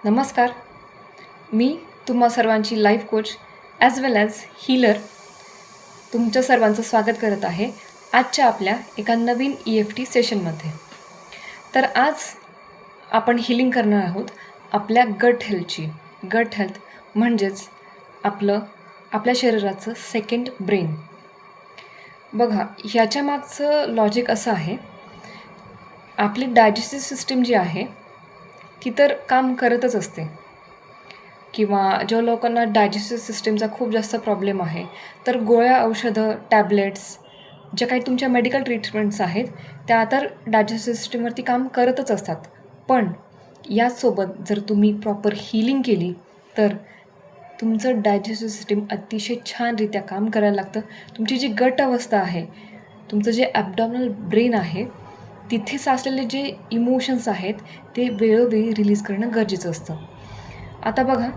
नमस्कार. मी तुम्हा सर्वांची लाईफ कोच ॲज वेल ॲज हीलर तुमच्या सर्वांचं स्वागत करत आहे आजच्या आपल्या एका नवीन EFT सेशनमध्ये. तर आज आपण हीलिंग करणार आहोत आपल्या गट हेल्थची. गट हेल्थ म्हणजेच आपल्या शरीराचं सेकंड ब्रेन. बघा, ह्याच्या मागचं लॉजिक असं आहे, आपली डायजेस्टिव्ह सिस्टीम जी आहे ती तर काम करतच असते, किंवा ज्या लोकांना डायजेस्टिव्ह सिस्टीमचा खूप जास्त प्रॉब्लेम आहे तर गोळ्या, औषधं, टॅबलेट्स ज्या काही तुमच्या मेडिकल ट्रीटमेंट्स आहेत त्या तर डायजेस्टिव्ह सिस्टीमवरती काम करतच असतात. पण याचसोबत जर तुम्ही प्रॉपर हीलिंग केली तर तुमचं डायजेस्टिव्ह सिस्टीम अतिशय छानरित्या काम करायला लागतं. तुमची जी गट अवस्था आहे, तुमचं जे ॲबडॉमिनल ब्रेन आहे, तिथे साचलेले जे इमोशन्स आहेत ते वेळोवेळी रिलीज करणं गरजेचं असतं. आता बघा,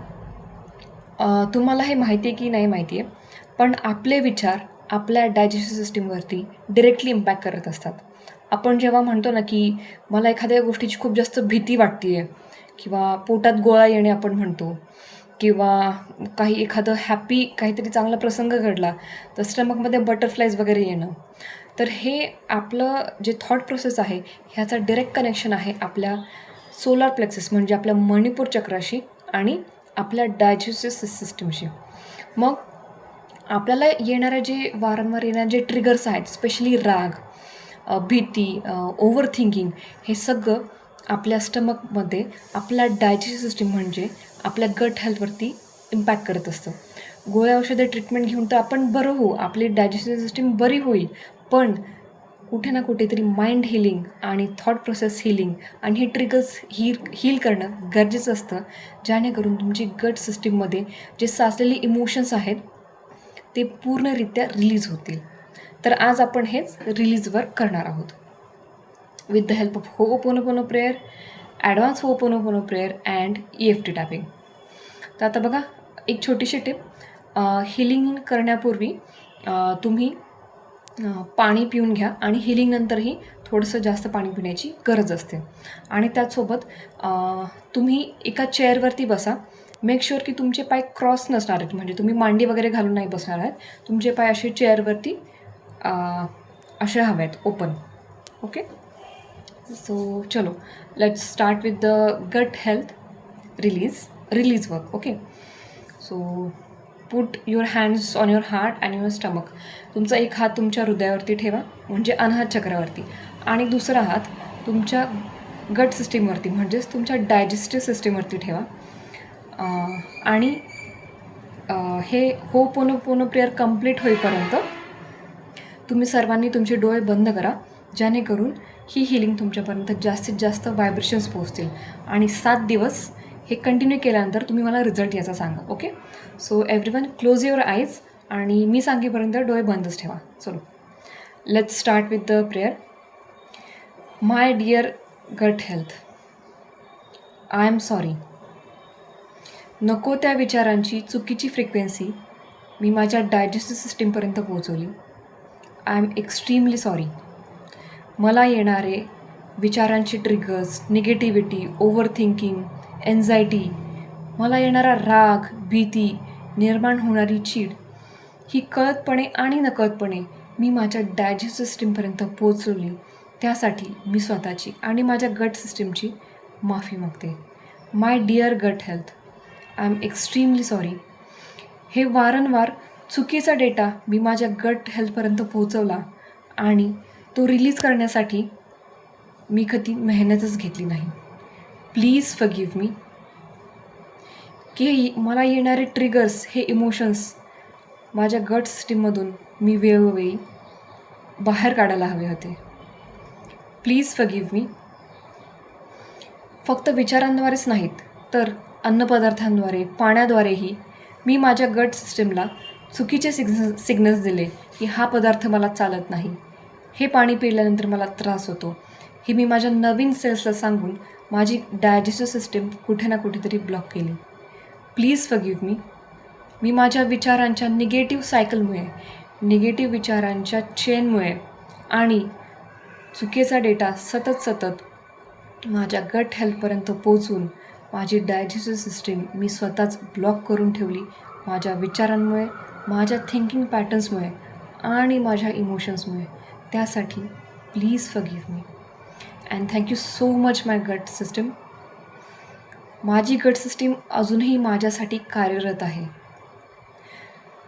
तुम्हाला हे माहिती आहे की नाही माहिती आहे, पण आपले विचार आपल्या डायजेस्टिव्ह सिस्टीमवरती डिरेक्टली इम्पॅक्ट करत असतात. आपण जेव्हा म्हणतो ना की मला एखाद्या गोष्टीची खूप जास्त भीती वाटते आहे, किंवा पोटात गोळा येणे आपण म्हणतो, किंवा एखादं हॅपी काहीतरी चांगला प्रसंग घडला तर स्टमकमध्ये बटरफ्लायज वगैरे येणं, तर हे आपलं जे थॉट प्रोसेस आहे ह्याचा डायरेक्ट कनेक्शन आहे आपल्या सोलार प्लेक्सस म्हणजे आपल्या मणिपूर चक्राशी आणि आपल्या डायजेस्टिव्ह सिस्टीमशी. मग आपल्याला वारंवार येणारे जे ट्रिगर्स आहेत, स्पेशली राग, भीती, ओव्हर थिंकिंग, हे सगळं आपल्या स्टमकमध्ये आपल्या डायजेस्टिव्ह सिस्टीम म्हणजे आपल्या गट हेल्थवरती इम्पॅक्ट करत असतं. गोळ्या, औषधे, ट्रीटमेंट घेऊन तर आपण बरं होऊ, आपली डायजेस्टिव्ह सिस्टीम बरी होईल, पण कुठे ना कुठेतरी माइंड हिलिंग आणि थॉट प्रोसेस हिलिंग आणि हे ट्रिगर्स हील करणं गरजेचं असतं, जेणेकरून तुमची गट सिस्टीममध्ये जे साचलेले इमोशन्स आहेत ते पूर्णरित्या रिलीज होतील. तर आज आपण हेच रिलीज वर्क करणार आहोत with the help of Ho'oponopono prayer, advance Ho'oponopono prayer and EFT tapping. तर आता बघा, एक छोटीशी टिप. हिलिंग करण्यापूर्वी तुम्ही पाणी पिऊन घ्या, आणि हिलिंगनंतरही थोडंसं जास्त पाणी पिण्याची गरज असते. आणि त्याचसोबत तुम्ही एका चेअरवरती बसा. मेक शुअर की तुमचे पाय क्रॉस नसणार आहेत, म्हणजे तुम्ही मांडी वगैरे घालून नाही बसणार आहेत. तुमचे पाय असे चेअरवरती असे हवे आहेत, ओपन. ओके, सो चलो let's start with the gut health release work. Okay, so put your hands on your heart and your stomach. तुमचा एक हात तुमच्या हृदयावरती ठेवा, म्हणजे अनाहत चक्रावरती, आणि दुसरा हात तुमच्या गट सिस्टीमवरती म्हणजेच तुमच्या डायजेस्टिव्ह सिस्टीमवरती ठेवा. आणि हे होओपोनोपोनो प्रेयर कंप्लीट होईपर्यंत तुम्ही सर्वांनी तुमचे डोळे बंद करा, जेणेकरून ही हिलिंग तुमच्यापर्यंत जास्तीत जास्त व्हायब्रेशन्स पोहोचतील. आणि 7 दिवस हे कंटिन्यू केल्यानंतर तुम्ही मला रिझल्ट याचा सांगा. Okay, so everyone close your eyes, आणि मी सांगेपर्यंत डोळे बंदच ठेवा. चलो let's start with the prayer. My dear gut health, I am sorry. नको त्या विचारांची चुकीची फ्रिक्वेन्सी मी माझ्या डायजेस्टिव्ह सिस्टीमपर्यंत पोहोचवली. I am extremely sorry. मला येणारे विचारांचे triggers, negativity, over thinking, anxiety, मला येणारा राग, भीती, निर्माण होणारी चीड, ही कळतपणे आणि नकळतपणे मी माझ्या डायजेस्टिव्ह सिस्टीमपर्यंत पोहोचवली. त्यासाठी मी स्वतःची आणि माझ्या गट सिस्टीमची माफी मागते. My dear gut health, I am extremely sorry. हे वारंवार चुकीचा डेटा मी माझ्या गट हेल्थपर्यंत पोहोचवला, आणि तो रिलीज करण्यासाठी मी कधी मेहनतच घेतली नाही. प्लीज फॉरगिव्ह मी. की मला येणारे ट्रिगर्स, हे इमोशन्स माझ्या गट सिस्टीममधून मी वेळोवेळी बाहेर काढायला हवे होते. प्लीज फॉरगिव्ह मी. फक्त विचारांद्वारेच नाहीत तर अन्नपदार्थांद्वारे, पाण्याद्वारेही मी माझ्या गट सिस्टीमला चुकीचे सिग्नल्स दिले की हा पदार्थ मला चालत नाही, हे पाणी पिल्यानंतर मला त्रास होतो. हे मी माझ्या नवीन सेल्सला सांगून माझी डायजेस्टिव्ह सिस्टीम कुठे ना कुठेतरी ब्लॉक केली. प्लीज फॉरगिव्ह मी. मी माझ्या विचारांच्या निगेटिव्ह सायकलमुळे, निगेटिव्ह विचारांच्या चेनमुळे आणि चुकीचा डेटा सतत माझ्या गट हेल्थपर्यंत पोहोचून माझी डायजेस्टिव्ह सिस्टीम मी स्वतःच ब्लॉक करून ठेवली माझ्या विचारांमुळे, माझ्या थिंकिंग पॅटर्न्समुळे आणि माझ्या इमोशन्समुळे. त्यासाठी please forgive me and thank you so much my gut system. माझी गट सिस्टीम अजूनही माझ्यासाठी कार्यरत आहे.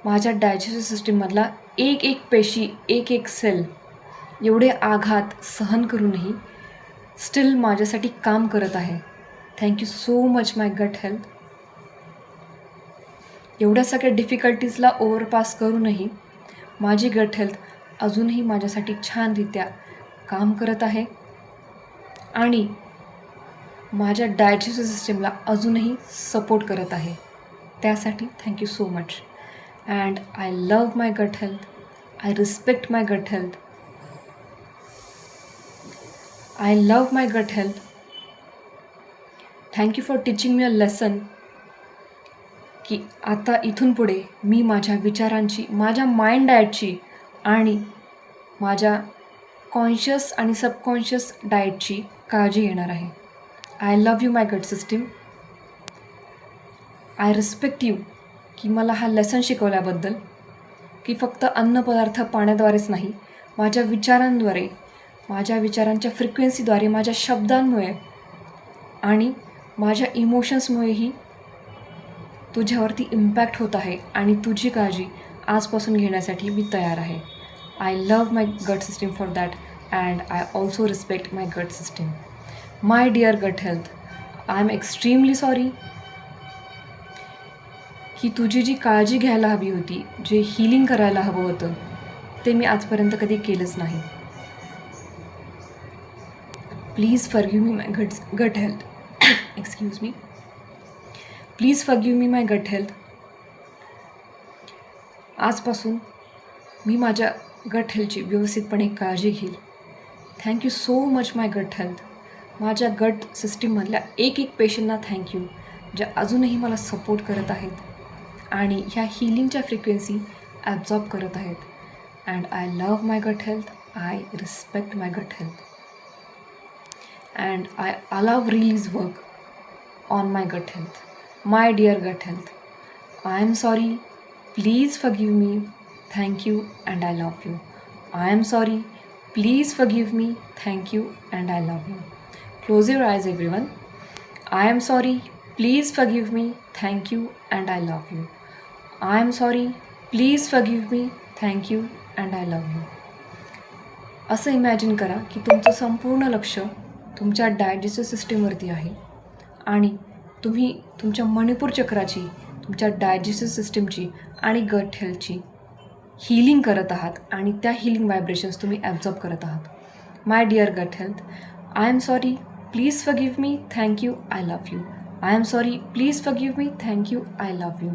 माझ्या डायजेस्टिव्ह सिस्टीममधला एक एक पेशी, एक एक सेल एवढे आघात सहन करूनही स्टील माझ्यासाठी काम करत आहे. थँक्यू सो मच माय गट हेल्थ. एवढ्या सगळ्या डिफिकल्टीजला ओव्हरपास करूनही माझी गट हेल्थ अजूनही माझ्यासाठी छानरित्या काम करत आहे आणि माझ्या डायजेस्टिव्ह सिस्टीमला अजूनही सपोर्ट करत आहे. त्यासाठी thank you so much. And I love my gut health. I respect my gut health. I love my gut health. Thank you for teaching me a lesson की आता इथून पुढे मी माझ्या विचारांची, माझ्या माइंड डाएटची आणि माझ्या कॉन्शियस आणि सबकॉन्शियस डाएटची काळजी घेणार आहे. I love you my gut system. I respect you की मला हा लेसन शिकवल्याबद्दल, की फक्त अन्नपदार्थ पाण्याद्वारेच नाही, माझ्या विचारांद्वारे, माझ्या विचारांच्या फ्रिक्वेन्सीद्वारे, माझ्या शब्दांमुळे आणि माझ्या इमोशन्समुळेही तुझ्यावरती इम्पॅक्ट होत आहे आणि तुझी काळजी आजपासून घेण्यासाठी मी तयार आहे. I love my gut system for that and I also respect my gut system. My dear gut health, I am extremely sorry की तुझी जी काळजी घ्यायला हवी होती, जे हीलिंग करायला हवं होतं, ते मी आजपर्यंत कधी केलंच नाही. Please forgive me my gut health. Excuse me. Please forgive me my gut health. आजपासून मी माझ्या गट हेल्थची व्यवस्थितपणे काळजी घेईल. थँक्यू सो मच माय गट हेल्थ. माझ्या गट सिस्टीममधल्या एक एक पेशंटना थँक्यू, ज्या अजूनही मला सपोर्ट करत आहेत आणि ह्या हीलिंगच्या फ्रिक्वेन्सी ॲब्झॉर्ब करत आहेत. And I love my gut health. I respect my gut health. And I allow release work on my gut health. My dear gut health, I am sorry. Please forgive me. Thank you and I love you. I am sorry. Please forgive me. Thank you and I love you. Close your eyes, everyone. I am sorry. Please forgive me. Thank you and I love you. I am sorry. Please forgive me. Thank you and I love you. असं imagine करा की तुमचं संपूर्ण लक्ष तुमच्या digestive सिस्टीमवरती आहे आणि तुम्ही तुमच्या मणिपूर चक्राची, तुमच्या डायजेस्टिव्ह सिस्टीमची आणि गट हेल्थची हीलिंग करत आहात आणि त्या हीलिंग व्हायब्रेशन्स तुम्ही ॲब्झॉर्ब करत आहात. My dear gut health, I am sorry. Please forgive me. Thank you. I love you. I am sorry. Please forgive me. Thank you. I love you.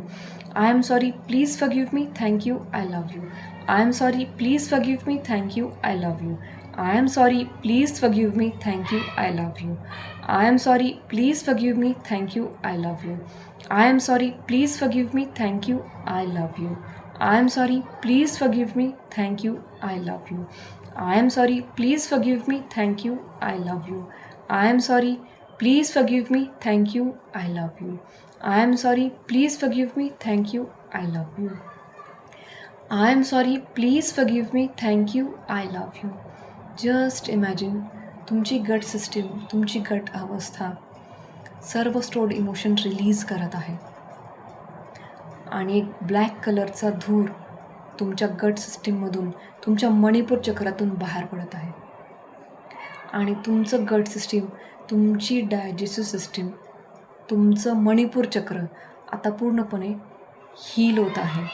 I am sorry. Please forgive me. Thank you. I love you. I am sorry. Please forgive me. Thank you. I love you. I am sorry. Please forgive me. Thank you. I love you. I am sorry. Please forgive me. Thank you. I love you. I am sorry, please forgive me, thank you, I love you. I am sorry, please forgive me, thank you, I love you. I am sorry, please forgive me, thank you, I love you. I am sorry, please forgive me, thank you, I love you. I am sorry, please forgive me, thank you, I love you. I am sorry, please forgive me, thank you, I love you. Just imagine तुमची गट system, तुमची गट अवस्था सर्व stored emotion release करत आहे आणि एक ब्लॅक कलरचा धूर तुमच्या गट सिस्टीममधून, तुमच्या मणिपूर चक्रातून बाहेर पडत आहे आणि तुमचं गट सिस्टीम, तुमची डायजेस्टिव्ह सिस्टीम, तुमचं मणिपूर चक्र आता पूर्णपणे हील होत आहे.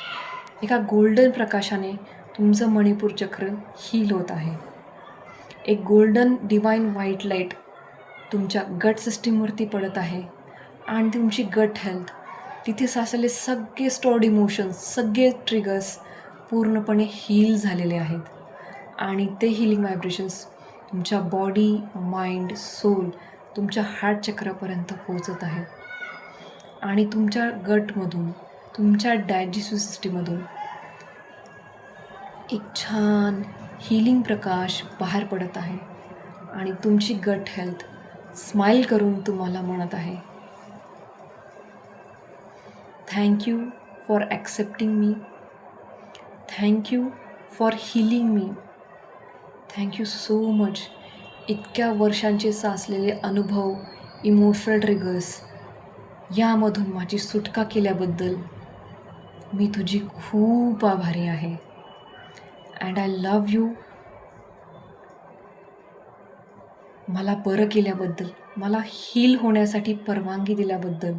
एका गोल्डन प्रकाशाने तुमचं मणिपूर चक्र हील होत आहे. एक गोल्डन डिवाइन व्हाईट लाईट तुमच्या गट सिस्टीमवरती पडत आहे आणि तुमची गट हेल्थ, तिथे साचलेले सगळे स्टोर्ड इमोशन्स, सगळे ट्रिगर्स पूर्णपणे हील झालेले आहेत आणि ते हीलिंग व्हायब्रेशन्स तुमच्या बॉडी, माइंड, सोल, तुमच्या हार्ट चक्रापर्यंत पोहोचत आहेत आणि तुमच्या गटमधून, तुमच्या डायजेस्टिव्ह सिस्टीममधून एक छान हीलिंग प्रकाश बाहेर पडत आहे आणि तुमची गट हेल्थ स्माईल करून तुम्हाला म्हणत आहे, thank you for accepting me. Thank you for healing me. Thank you so much. इतक्या वर्षांचे साचलेले अनुभव, इमोशनल ट्रिगर्स यामधून माझी सुटका केल्याबद्दल मी तुझी खूप आभारी आहे. And I love you. मला बरं केल्याबद्दल, मला हील होण्यासाठी परवानगी दिल्याबद्दल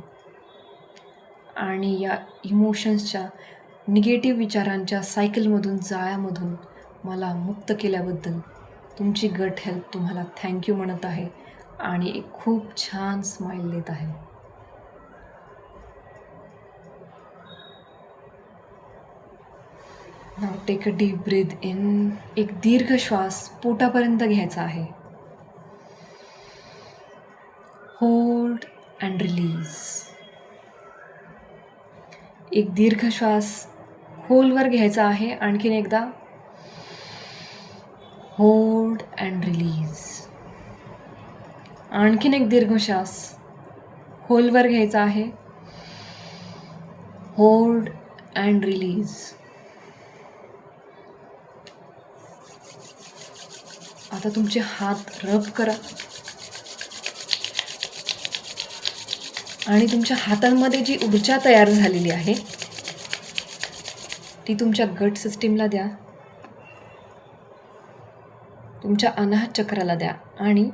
आणि या इमोशन्सच्या निगेटिव्ह विचारांच्या सायकलमधून, जाळ्यामधून मला मुक्त केल्याबद्दल तुमची गट हेल्थ तुम्हाला थँक्यू म्हणत आहे आणि एक खूप छान स्माईल देत आहे. Now take a deep breath in. एक दीर्घ श्वास पोटापर्यंत घ्यायचा आहे. Hold and release. एक दीर्घ श्वास खोलवर घ्यायचा आहे. आणखीन एकदा होल्ड अँड रिलीज. आणखीन एक दीर्घ श्वास खोलवर घ्यायचा आहे. Hold and release. आता तुमचे हात रब करा आणि तुमच्या हातांमध्ये जी ऊर्जा तयार झालेली आहे ती तुमच्या गट सिस्टीमला द्या, तुमच्या अनाहत चक्राला द्या आणि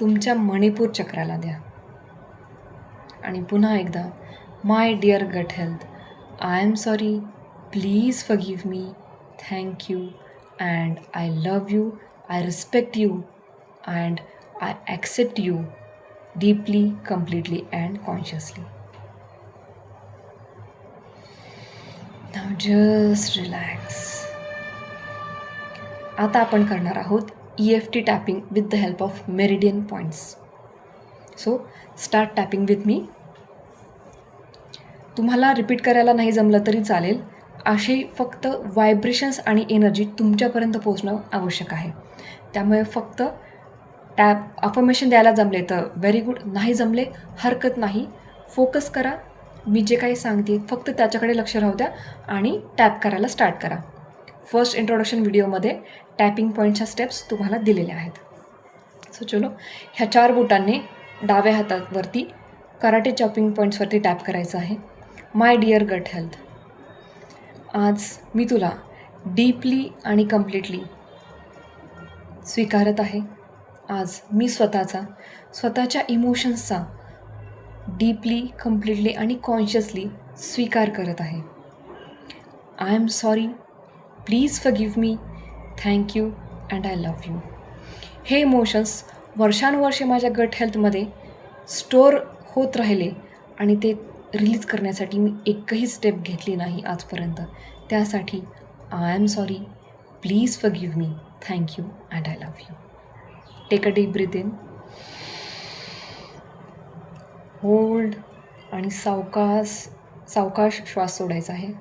तुमच्या मणिपूर चक्राला द्या. आणि पुन्हा एकदा, my dear gut health, I am sorry, please forgive me, thank you and I love you, I respect you and I accept you deeply, completely and consciously. Now just relax. आता आपण करणार आहोत EFT tapping with the help of meridian points. So start tapping with me. तुम्हाला repeat करायला नाही जमलं तरी चालेल. अशी फक्त व्हायब्रेशन्स आणि एनर्जी तुमच्यापर्यंत पोचणं आवश्यक आहे. त्यामुळे फक्त अफर्मेशन द्यायला जमले तर व्हेरी गुड, नाही जमले हरकत नाही. फोकस करा. मी जे काही सांगते फक्त त्याच्याकडे लक्ष राहू द्या आणि टॅप करायला स्टार्ट करा. फर्स्ट इंट्रोडक्शन व्हिडिओमध्ये टॅपिंग पॉईंटच्या स्टेप्स तुम्हाला दिलेल्या आहेत. सो चलो, ह्या 4 बोटांनी डाव्या हातावरती कराटे चॉपिंग पॉईंट्सवरती टॅप करायचं आहे. माय डिअर गट हेल्थ, आज मी तुला डीपली आणि कम्प्लिटली स्वीकारत आहे. आज मी स्वतःच्या इमोशन्सचा डीपली, कम्प्लिटली आणि कॉन्शियसली स्वीकार करत आहे. I am sorry, please forgive me, thank you and I love you. हे इमोशन्स वर्षानुवर्षे माझ्या गट हेल्थमध्ये स्टोअर होत राहिले आणि ते रिलीज करण्यासाठी मी एकही स्टेप घेतली नाही आजपर्यंत. त्यासाठी I am sorry, please forgive me, thank you and I love you. Take a deep breath in. Hold आणि सावकाश श्वास सोडायचा आहे.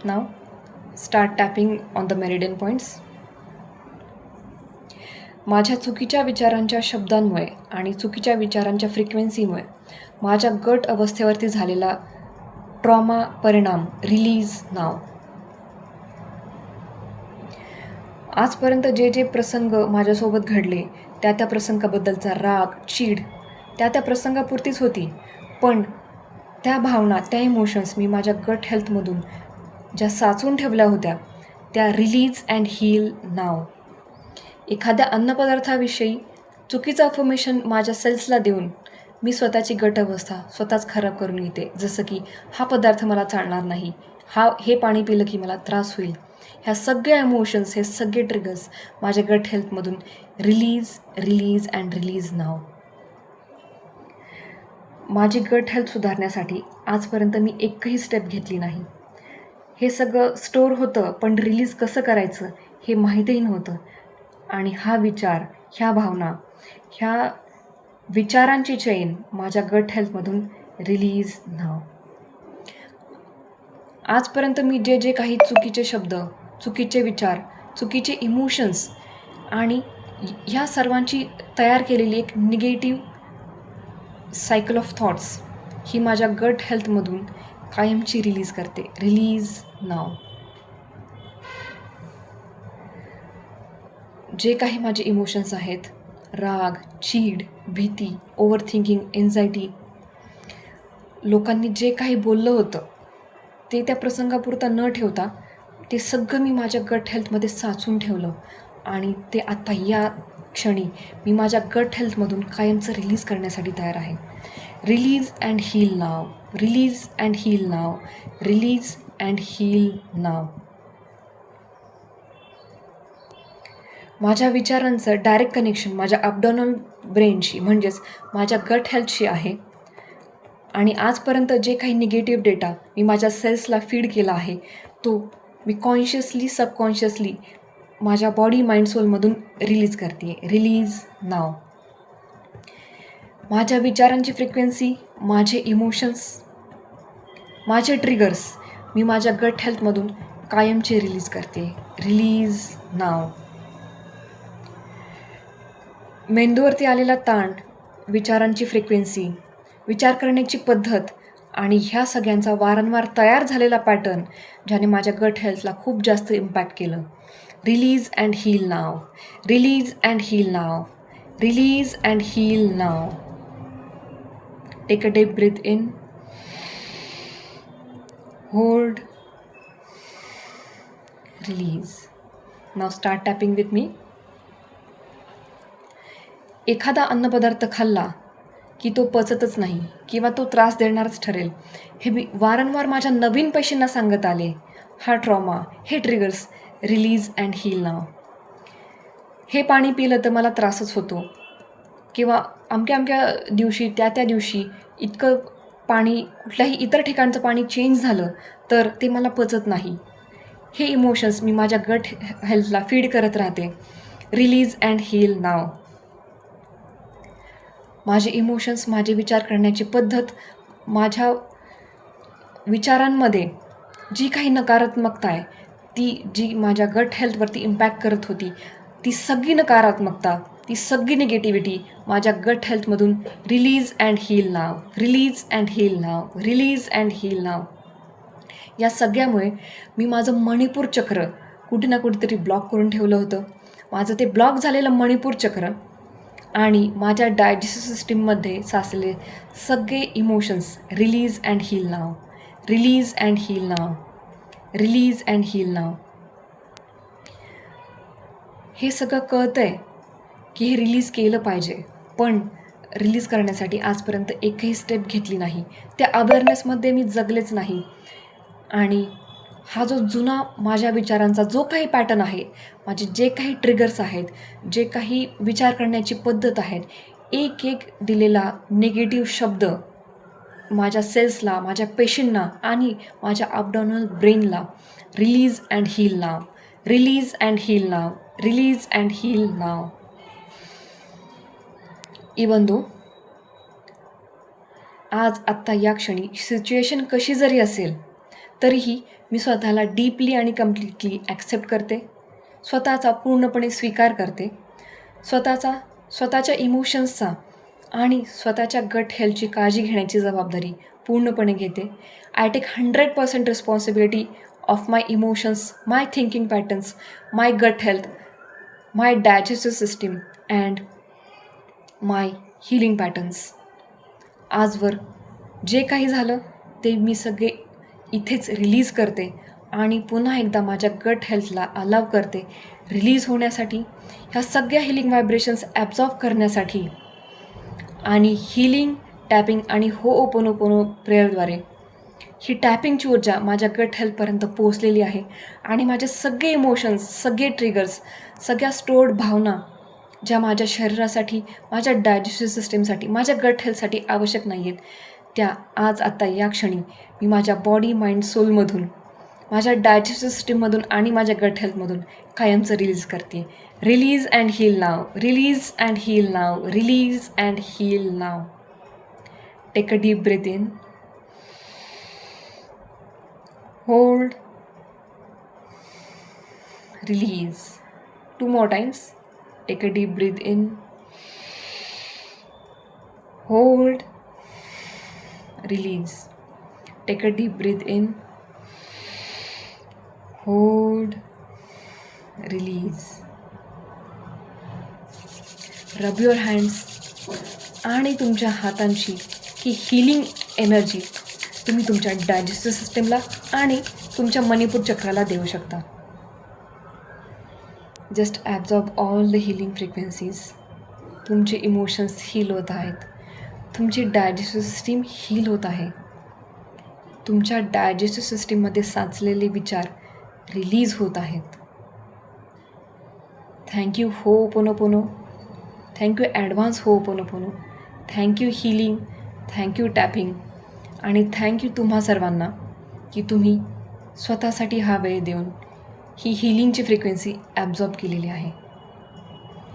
Now start tapping on the meridian points. माझ्या चुकीच्या विचारांच्या शब्दांमुळे आणि चुकीच्या विचारांच्या फ्रिक्वेन्सीमुळे माझ्या गट अवस्थेवरती झालेला ट्रॉमा परिणाम रिलीज नाव. आजपर्यंत जे प्रसंग माझ्यासोबत घडले त्या प्रसंगाबद्दलचा राग, चीड त्या प्रसंगापुरतीच होती. पण त्या भावना, त्या इमोशन्स मी माझ्या गट हेल्थमधून ज्या साचून ठेवल्या होत्या त्या रिलीज अँड हील नाव. एखाद्या अन्नपदार्थाविषयी चुकीचं अफर्मेशन माझ्या सेल्सला देऊन मी स्वतःची गट अवस्था स्वतःच खराब करून येते. जसं की हा पदार्थ मला चालणार नाही, हे पाणी पिलं की मला त्रास होईल. ह्या सगळ्या इमोशन्स, हे सगळे ट्रिगर्स माझ्या गट हेल्थमधून रिलीज अँड रिलीज नाव. माझी गट हेल्थ सुधारण्यासाठी आजपर्यंत मी एकही स्टेप घेतली नाही. हे सगळं स्टोअर होतं पण रिलीज कसं करायचं हे माहीतही नव्हतं. आणि हा विचार, ह्या भावना, ह्या विचारांची चेन माझ्या गट हेल्थमधून रिलीज नाव. आजपर्यंत मी जे काही चुकीचे शब्द, चुकीचे विचार, चुकीचे इमोशन्स आणि ह्या सर्वांची तयार केलेली एक निगेटिव्ह सायकल ऑफ थॉट्स ही माझ्या गट हेल्थमधून कायमची रिलीज करते. रिलीज नाव. जे काही माझे इमोशन्स आहेत, राग, चीड, भीती, ओव्हर थिंकिंग, एन्झायटी, लोकांनी जे काही बोललं होतं ते त्या प्रसंगापुरता न ठेवता ते सगळं मी माझ्या गट हेल्थमध्ये साचून ठेवलं आणि ते आत्ता या क्षणी मी माझ्या गट हेल्थमधून कायमचं रिलीज करण्यासाठी तयार आहे. Release and heal now. Release and heal now. Release and heal now. माझ्या विचारांचं डायरेक्ट कनेक्शन माझ्या ॲब्डोमिनल ब्रेनशी म्हणजेच माझ्या गट हेल्थशी आहे आणि आजपर्यंत जे काही निगेटिव्ह डेटा मी माझ्या सेल्सला फीड केला आहे तो मी कॉन्शियसली सबकॉन्शियसली माझ्या बॉडी माइंड सोलमधून रिलीज करते. रिलीज नाव. माझ्या विचारांची फ्रिक्वेन्सी, माझे इमोशन्स, माझे ट्रिगर्स मी माझ्या गट हेल्थमधून कायमचे रिलीज करते. रिलीज नाव. मेंदूवरती आलेला ताण, विचारांची फ्रिक्वेन्सी, विचार करण्याची पद्धत आणि ह्या सगळ्यांचा वारंवार तयार झालेला पॅटर्न ज्याने माझ्या गट हेल्थला खूप जास्त इम्पॅक्ट केलं. Release and heal now. Release and heal now. Release and heal now. Take a deep breath in. Hold. Release. Now start tapping with me. एखादा अन्नपदार्थ खाल्ला की तो पचतच नाही किंवा तो त्रास देणारच ठरेल हे मी वारंवार माझ्या नवीन पेशींना सांगत आले. हा ट्रॉमा, हे triggers. Release and heal now. हे पाणी पिलं तर मला त्रासच होतो किंवा अमक्या दिवशी त्या दिवशी इतकं पाणी कुठल्याही इतर ठिकाणचं पाणी चेंज झालं तर ते मला पचत नाही. हे इमोशन्स मी माझ्या गट हेल्थला फीड करत राहते. रिलीज अँड हील नाव. माझे इमोशन्स, माझे विचार करण्याची पद्धत, माझ्या विचारांमध्ये जी काही नकारात्मकता आहे ती जी माझ्या गट हेल्थवरती इम्पॅक्ट करत होती ती सगळी नकारात्मकता, ती सगळी निगेटिव्हिटी माझ्या गट हेल्थमधून release and heal now. Release and heal now. Release and heal now. या सगळ्यामुळे मी माझं मणिपूर चक्र कुठे ना कुठेतरी ब्लॉक करून ठेवलं होतं. माझं ते ब्लॉक झालेलं मणिपूर चक्र आणि माझ्या डायजेस्टिव्ह सिस्टीममध्ये साचलेले सगळे emotions release and heal now. Release and heal now. Release and heal now. हे सगळं कळतं आहे की हे रिलीज केलं पाहिजे पण रिलीज करण्यासाठी आजपर्यंत एकही स्टेप घेतली नाही. त्या अवेअरनेसमध्ये मी जगलेच नाही आणि हा जो जुना माझ्या विचारांचा जो काही पॅटर्न आहे, माझे जे काही ट्रिगर्स आहेत, जे काही विचार करण्याची पद्धत आहेत, एक एक दिलेला निगेटिव्ह शब्द माझ्या सेल्सला, माझ्या पेशींना आणि माझ्या ॲब्डोमिनल ब्रेनला release and heal now. Release and heal now. Release and heal now. Even though आज आत्ता या क्षणी सिच्युएशन कशी जरी असेल तरीही मी स्वतःला डीपली आणि कम्प्लिटली ॲक्सेप्ट करते. स्वतःचा पूर्णपणे स्वीकार करते. स्वतःच्या इमोशन्सचा आणि स्वतःच्या गट हेल्थची काळजी घेण्याची जबाबदारी पूर्णपणे घेते. I take 100% responsibility of my emotions, my thinking patterns, my gut health, my digestive system and my healing patterns. आजवर जे काही झालं ते मी सगळे इथेच रिलीज करते आणि पुन्हा एकदा माझ्या गट हेल्थला अलाव करते रिलीज होण्यासाठी, ह्या सगळ्या हिलिंग व्हायब्रेशन्स ॲब्झॉर्ब करण्यासाठी आणि हिलिंग, टॅपिंग आणि होओपोनोपोनो प्रेयरद्वारे ही टॅपिंगची ऊर्जा माझ्या गट हेल्थपर्यंत पोहोचलेली आहे आणि माझे सगळे इमोशन्स, सगळे ट्रिगर्स, सगळ्या स्टोर्ड भावना ज्या माझ्या शरीरासाठी, माझ्या डायजेस्टिव्ह सिस्टीमसाठी, माझ्या गट हेल्थसाठी आवश्यक नाही आहेत त्या आज आत्ता या क्षणी मी माझ्या बॉडी, माइंड, सोलमधून, माझ्या डायजेस्टिव्ह सिस्टीममधून आणि माझ्या गट हेल्थमधून कायमचं रिलीज करते. Release and heal now. Release and heal now. Release and heal now. Take a deep breath in. Hold. Release. 2 more times. Take a deep breath in. Hold. release. Take a deep breath in, hold, release. रब your hands आणि तुमच्या हातांची ही healing energy तुम्ही तुमच्या digestive सिस्टमला आणि तुमच्या मणिपूर चक्राला देऊ शकता. Just absorb all the healing frequencies. तुमचे इमोशन्स हील होत आहेत, तुमची डायजेस्टिव्ह सिस्टीम हील होत आहे, तुमच्या डायजेस्टिव्ह सिस्टीममध्ये साचलेले विचार रिलीज होत आहेत. Thank you ho'oponopono, thank you advance ho'oponopono, thank you healing, thank you tapping आणि थँक्यू तुम्हा सर्वांना की तुम्ही स्वतःसाठी हा वेळ देऊन ही हिलिंगची फ्रिक्वेन्सी ॲब्झॉर्ब केलेली आहे.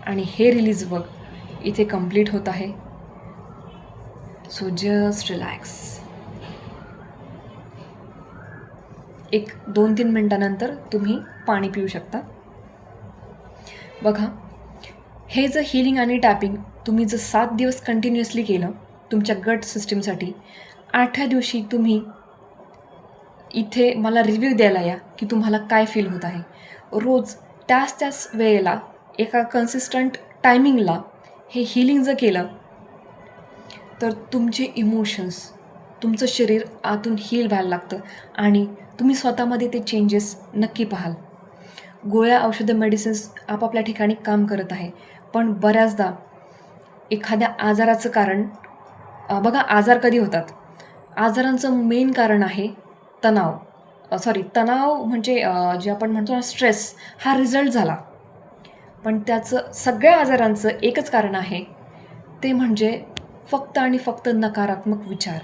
आणि हे रिलीज वर्क इथे कंप्लीट होत आहे. So just relax. 1-2-3 मिनटानंतर तुम्ही पाणी पिऊ शकता. बघा, हे जर हिलिंग आणि टॅपिंग तुम्ही जर 7 दिवस कंटिन्युअसली केलं तुमच्या गट सिस्टीमसाठी, 8व्या दिवशी तुम्ही इथे मला रिव्ह्यू द्यायला या की तुम्हाला काय फील होत आहे. रोज त्याच वेळेला एका कन्सिस्टंट टायमिंगला हे हिलिंग जर केलं तर तुमचे इमोशन्स, तुमचं शरीर आतून हील व्हायला लागतं आणि तुम्ही स्वतःमध्ये ते चेंजेस नक्की पाहाल. गोळ्या, औषधं, मेडिसिन्स आपापल्या ठिकाणी काम करत आहे, पण बऱ्याचदा एखाद्या आजाराचं कारण बघा, आजार कधी होतात? आजारांचं मेन कारण आहे तणाव. तणाव म्हणजे जे आपण म्हणतो ना स्ट्रेस, हा रिझल्ट झाला. पण त्याचं सगळ्या आजारांचं एकच कारण आहे, ते म्हणजे फक्त आणि फक्त नकारात्मक विचार.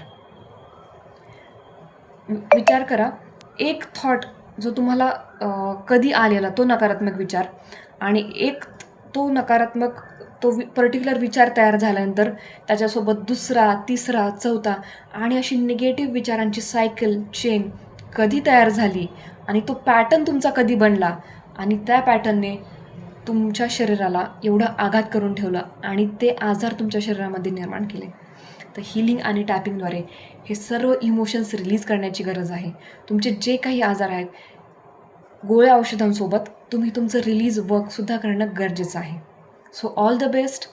विचार करा, एक थॉट जो तुम्हाला कधी आलेला तो नकारात्मक विचार आणि एक तो पर्टिक्युलर विचार तयार झाल्यानंतर त्याच्यासोबत दुसरा, तिसरा, चौथा आणि अशी निगेटिव्ह विचारांची सायकल, चेन कधी तयार झाली आणि तो पॅटर्न तुमचा कधी बनला आणि त्या पॅटर्नने तुमच्या शरीराला एवढा आघात करून ठेवला आणि ते आजार तुमच्या शरीरामध्ये निर्माण केले. तर हिलिंग आणि टॅपिंगद्वारे हे सर्व इमोशन्स रिलीज करण्याची गरज आहे. तुमचे जे काही आजार आहेत, गोळ्या औषधांसोबत तुम्ही तुमचं रिलीज वर्कसुद्धा करणं गरजेचं आहे. So all the best.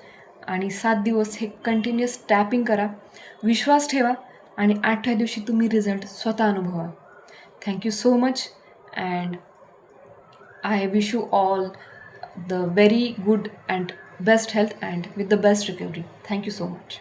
आणि 7 दिवस हे कंटिन्युअस टॅपिंग करा, विश्वास ठेवा आणि 8व्या दिवशी तुम्ही रिझल्ट स्वतः अनुभवा. Thank you so much and I wish you all the very good and best health and with the best recovery. Thank you so much.